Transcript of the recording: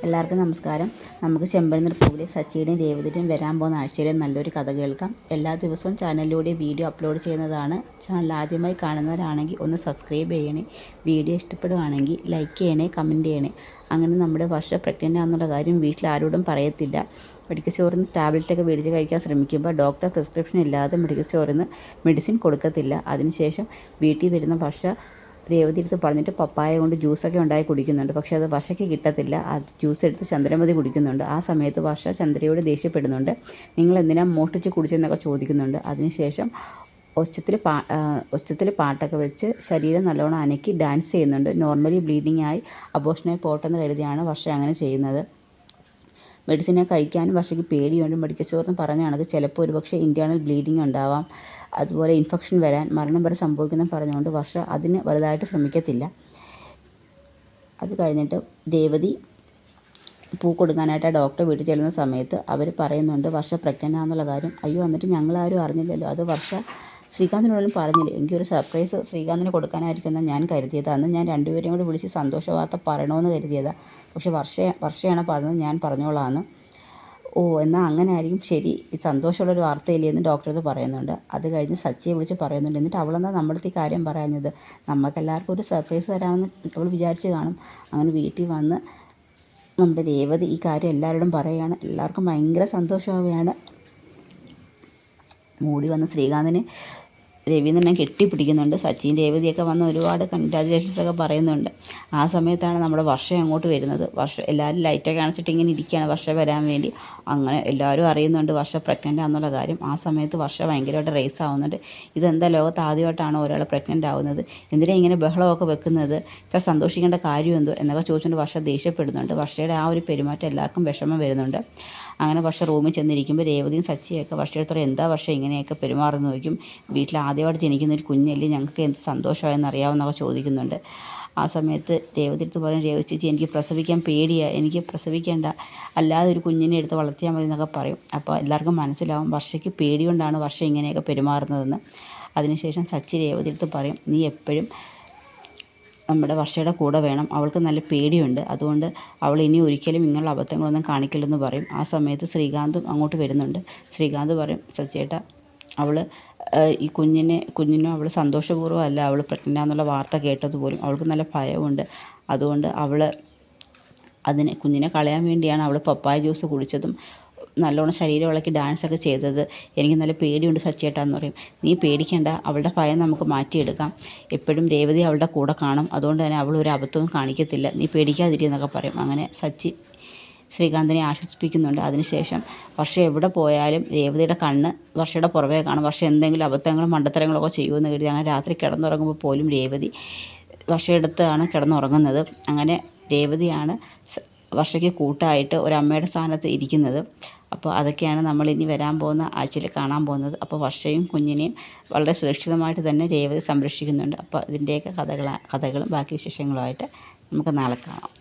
എല്ലാവർക്കും നമസ്കാരം. നമുക്ക് ചെമ്പഴന്തിപ്പൂവിലെ സച്ചിയുടെയും രേവതിയുടെയും വരാൻ പോകുന്ന ആഴ്ചയിലെ നല്ലൊരു കഥ കേൾക്കാം. എല്ലാ ദിവസവും ചാനലിലൂടെ വീഡിയോ അപ്ലോഡ് ചെയ്യുന്നതാണ്. ചാനൽ ആദ്യമായി കാണുന്നവരാണെങ്കിൽ ഒന്ന് സബ്സ്ക്രൈബ് ചെയ്യണേ. വീഡിയോ ഇഷ്ടപ്പെടുകയാണെങ്കിൽ ലൈക്ക് ചെയ്യണേ, കമൻറ്റ് ചെയ്യണേ. അങ്ങനെ നമ്മുടെ വർഷ പ്രഗ്നൻ്റ് ആണെന്നുള്ള കാര്യം വീട്ടിൽ ആരോടും പറയത്തില്ല. മെഡിക്കൽ സ്റ്റോറിൽ നിന്ന് ടാബ്ലറ്റൊക്കെ മേടിച്ച് കഴിക്കാൻ ശ്രമിക്കുമ്പോൾ ഡോക്ടർ പ്രിസ്ക്രിപ്ഷൻ ഇല്ലാതെ മെഡിക്കൽ സ്റ്റോറിൽ നിന്ന് മെഡിസിൻ കൊടുക്കത്തില്ല. അതിനുശേഷം വീട്ടിൽ വരുന്ന വർഷ രേവതി എടുത്ത് പറഞ്ഞിട്ട് പപ്പായ കൊണ്ട് ജ്യൂസൊക്കെ ഉണ്ടാക്കി കുടിക്കുന്നുണ്ട്. പക്ഷേ അത് വർഷയ്ക്ക് കിട്ടത്തില്ല. അത് ജ്യൂസ് എടുത്ത് ചന്ദ്രമതി കുടിക്കുന്നുണ്ട്. ആ സമയത്ത് വർഷ ചന്ദ്രയോട് ദേഷ്യപ്പെടുന്നുണ്ട്. നിങ്ങൾ എന്തിനാ മോഷ്ടിച്ച് കുടിച്ചെന്നൊക്കെ ചോദിക്കുന്നുണ്ട്. അതിനുശേഷം ഒച്ചത്തിൽ പാട്ടൊക്കെ വെച്ച് ശരീരം നല്ലോണം അനക്കി ഡാൻസ് ചെയ്യുന്നുണ്ട്. നോർമലി ബ്ലീഡിങ് ആയി അബോർഷനായി പോട്ടെന്ന് കരുതിയാണ് വർഷ അങ്ങനെ ചെയ്യുന്നത്. മെഡിസിനെ കഴിക്കാനും വർഷയ്ക്ക് പേടിയുണ്ട്. മെഡിക്കൽ സ്റ്റോറിൽ പറഞ്ഞ കണക്ക് ചിലപ്പോൾ ഒരുപക്ഷെ ഇൻറ്റേർണൽ ബ്ലീഡിങ് ഉണ്ടാവാം, അതുപോലെ ഇൻഫെക്ഷൻ വരാൻ, മരണം വരെ സംഭവിക്കുന്ന പറഞ്ഞുകൊണ്ട് വർഷ അതിന് വലുതായിട്ട് ശ്രമിക്കത്തില്ല. അത് കഴിഞ്ഞിട്ട് രേവതി പൂ കൊടുക്കാനായിട്ട് ആ ഡോക്ടർ വീട്ടിൽ ചെല്ലുന്ന സമയത്ത് അവർ പറയുന്നുണ്ട് വർഷ പ്രഗ്നൻ്റ് ആണെന്നുള്ള കാര്യം. അയ്യോ, എന്നിട്ട് ഞങ്ങളാരും അറിഞ്ഞില്ലല്ലോ, അത് വർഷ ശ്രീകാന്തിനോടും പറഞ്ഞില്ല. എനിക്കൊരു സർപ്രൈസ് ശ്രീകാന്തിന് കൊടുക്കാനായിരിക്കുമെന്ന് ഞാൻ കരുതിയത്. അന്ന് ഞാൻ രണ്ടുപേരെയും കൂടി വിളിച്ച് സന്തോഷ വാർത്ത പറയണമെന്ന് കരുതിയതാണ്. പക്ഷെ വർഷയാണ് പറഞ്ഞത് ഞാൻ പറഞ്ഞോളാമെന്ന്. ഓ, എന്നാൽ അങ്ങനെ ആയിരിക്കും, ശരി, സന്തോഷമുള്ളൊരു വാർത്തയില്ലേ എന്ന് ഡോക്ടർ പറയുന്നുണ്ട്. അത് കഴിഞ്ഞ് സച്ചിയെ വിളിച്ച് പറയുന്നുണ്ട്. എന്നിട്ട് അവളെന്താ നമ്മുടെ ഈ കാര്യം പറയുന്നത്, നമുക്കെല്ലാവർക്കും ഒരു സർപ്രൈസ് തരാമെന്ന് അവൾ വിചാരിച്ച് കാണും. അങ്ങനെ വീട്ടിൽ വന്ന് നമ്മുടെ രേവതി ഈ കാര്യം എല്ലാവരോടും പറയുകയാണ്. എല്ലാവർക്കും ഭയങ്കര സന്തോഷമാവുകയാണ്. മൂടി വന്ന് ശ്രീകാന്തിന് രവീന്ദ്രനെ കെട്ടിപ്പിടിക്കുന്നുണ്ട്. സച്ചിൻ രേവതിയൊക്കെ വന്ന് ഒരുപാട് കൺഗ്രാജുലേഷൻസൊക്കെ പറയുന്നുണ്ട്. ആ സമയത്താണ് നമ്മുടെ വർഷ അങ്ങോട്ട് വരുന്നത്. എല്ലാവരും ലൈറ്റൊക്കെ കാണിച്ചിട്ട് ഇങ്ങനെ ഇരിക്കുകയാണ് വർഷ വരാൻ വേണ്ടി. അങ്ങനെ എല്ലാവരും അറിയുന്നുണ്ട് വർഷ പ്രഗ്നൻ്റ് ആണെന്നുള്ള കാര്യം. ആ സമയത്ത് വർഷ ഭയങ്കരമായിട്ട് റേസ് ആവുന്നുണ്ട്. ഇതെന്താ, ലോകത്ത് ആദ്യമായിട്ടാണ് ഒരാൾ പ്രഗ്നൻ്റ് ആവുന്നത്, എന്തിനാ ഇങ്ങനെ ബഹളമൊക്കെ വെക്കുന്നത്, ഇത്ര സന്തോഷിക്കേണ്ട കാര്യം എന്തോ എന്നൊക്കെ ചോദിച്ചുകൊണ്ട് വർഷ ദേഷ്യപ്പെടുന്നുണ്ട്. വർഷയുടെ ആ ഒരു പെരുമാറ്റം എല്ലാവർക്കും വിഷമം വരുന്നുണ്ട്. അങ്ങനെ വർഷ റൂമിൽ ചെന്നിരിക്കുമ്പോൾ രേവതിയും സച്ചിയൊക്കെ വർഷയെടുത്തോടെ എന്താ വർഷ ഇങ്ങനെയൊക്കെ പെരുമാറുന്നു ചോദിക്കും. വീട്ടിൽ ആദ്യമായിട്ട് ജനിക്കുന്ന ഒരു കുഞ്ഞല്ലേ, ഞങ്ങൾക്ക് എന്ത് സന്തോഷമായെന്ന് അറിയാമെന്നൊക്കെ ചോദിക്കുന്നുണ്ട്. ആ സമയത്ത് രേവതി എടുത്ത് പറയും, രേവതി ചേച്ചി എനിക്ക് പ്രസവിക്കാൻ പേടിയാണ്, എനിക്ക് പ്രസവിക്കേണ്ട, അല്ലാതെ ഒരു കുഞ്ഞിനെ എടുത്ത് വളർത്തിയാൽ മതി എന്നൊക്കെ പറയും. അപ്പോൾ എല്ലാവർക്കും മനസ്സിലാവും വർഷയ്ക്ക് പേടി കൊണ്ടാണ് വർഷ ഇങ്ങനെയൊക്കെ പെരുമാറുന്നതെന്ന്. അതിനുശേഷം സച്ചി രേവതി എടുത്ത് പറയും, നീ എപ്പോഴും നമ്മുടെ വർഷയുടെ കൂടെ വേണം, അവൾക്ക് നല്ല പേടിയുണ്ട്, അതുകൊണ്ട് അവൾ ഇനി ഒരിക്കലും ഇങ്ങനെയുള്ള അബദ്ധങ്ങളൊന്നും കാണിക്കില്ലെന്ന് പറയും. ആ സമയത്ത് ശ്രീകാന്തും അങ്ങോട്ട് വരുന്നുണ്ട്. ശ്രീകാന്ത് പറയും, സച്ചിയേട്ടാ, അവൾ ഈ കുഞ്ഞിനും അവൾ സന്തോഷപൂർവ്വം അല്ല അവൾ പ്രഗ്നൻ്റ് ആണെന്നുള്ള വാർത്ത കേട്ടതുപോലും അവൾക്ക് നല്ല ഭയമുണ്ട്. അതുകൊണ്ട് അവൾ കുഞ്ഞിനെ കളയാൻ വേണ്ടിയാണ് അവൾ പപ്പായ ജ്യൂസ് കുടിച്ചതും നല്ലോണം ശരീരം ഇളക്കി ഡാൻസൊക്കെ ചെയ്തത്. എനിക്ക് നല്ല പേടിയുണ്ട് സച്ചിയേട്ടാന്ന് പറയും. നീ പേടിക്കേണ്ട, അവളുടെ ഭയം നമുക്ക് മാറ്റിയെടുക്കാം, എപ്പോഴും രേവതി അവളുടെ കൂടെ കാണും, അതുകൊണ്ട് തന്നെ അവൾ ഒരു അബദ്ധവും കാണിക്കത്തില്ല, നീ പേടിക്കാതിരിക്കുന്നൊക്കെ പറയും. അങ്ങനെ സച്ചി ശ്രീകാന്തിനെ ആശ്വസിപ്പിക്കുന്നുണ്ട്. അതിനുശേഷം വർഷ എവിടെ പോയാലും രേവതിയുടെ കണ്ണ് വർഷയുടെ പുറമേ കാണും. വർഷ എന്തെങ്കിലും അബദ്ധങ്ങളും മണ്ടത്തരങ്ങളൊക്കെ ചെയ്യുമെന്ന് കരുതി അങ്ങനെ രാത്രി കിടന്നുറങ്ങുമ്പോൾ പോലും രേവതി വർഷയെടുത്താണ് കിടന്നുറങ്ങുന്നത്. അങ്ങനെ രേവതിയാണ് വർഷയ്ക്ക് കൂട്ടായിട്ട് ഒരമ്മയുടെ സ്ഥാനത്ത് ഇരിക്കുന്നത്. അപ്പോൾ അതൊക്കെയാണ് നമ്മൾ ഇനി വരാൻ പോകുന്ന ആഴ്ചയിൽ കാണാൻ പോകുന്നത്. അപ്പോൾ വർഷയും കുഞ്ഞിനെയും വളരെ സുരക്ഷിതമായിട്ട് തന്നെ രേവതി സംരക്ഷിക്കുന്നുണ്ട്. അപ്പോൾ ഇതിൻ്റെയൊക്കെ കഥകളും ബാക്കി വിശേഷങ്ങളുമായിട്ട് നമുക്ക് നാളെ കാണാം.